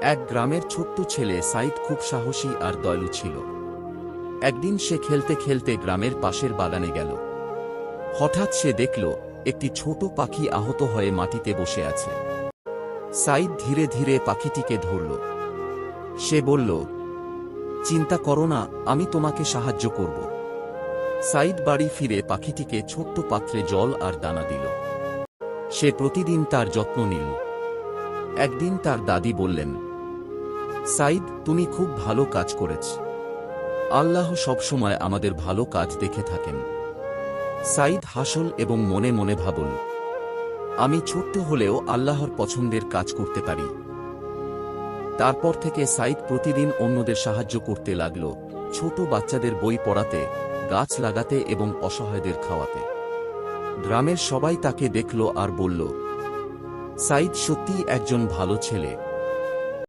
এক গ্রামের ছোট্ট ছেলে সাইদ খুব সাহসী আর দয়ালু ছিল। একদিন সে খেলতে খেলতে গ্রামের পাশের বাগানে গেল। হঠাৎ সে দেখল একটি ছোট পাখি আহত হয়ে মাটিতে বসে আছে। সাইদ ধীরে ধীরে পাখিটিকে ধরল। সে বলল, চিন্তা করো না, আমি তোমাকে সাহায্য করব। সাইদ বাড়ি ফিরে পাখিটিকে ছোট্ট পাত্রে জল আর দানা দিল। সে প্রতিদিন তার যত্ন নিল। একদিন তার দাদি বললেন, সাইদ, তুমি খুব ভালো কাজ করেছ। আল্লাহ সবসময় আমাদের ভালো কাজ দেখে থাকেন। সাইদ হাসল এবং মনে মনে ভাবল, আমি ছোট্ট হলেও আল্লাহর পছন্দের কাজ করতে পারি। তারপর থেকে সাইদ প্রতিদিন অন্যদের সাহায্য করতে লাগল, ছোট বাচ্চাদের বই পড়াতে, গাছ লাগাতে এবং অসহায়দের খাওয়াতে। গ্রামের সবাই তাকে দেখল আর বলল, সাইদ সত্যিই একজন ভালো ছেলে।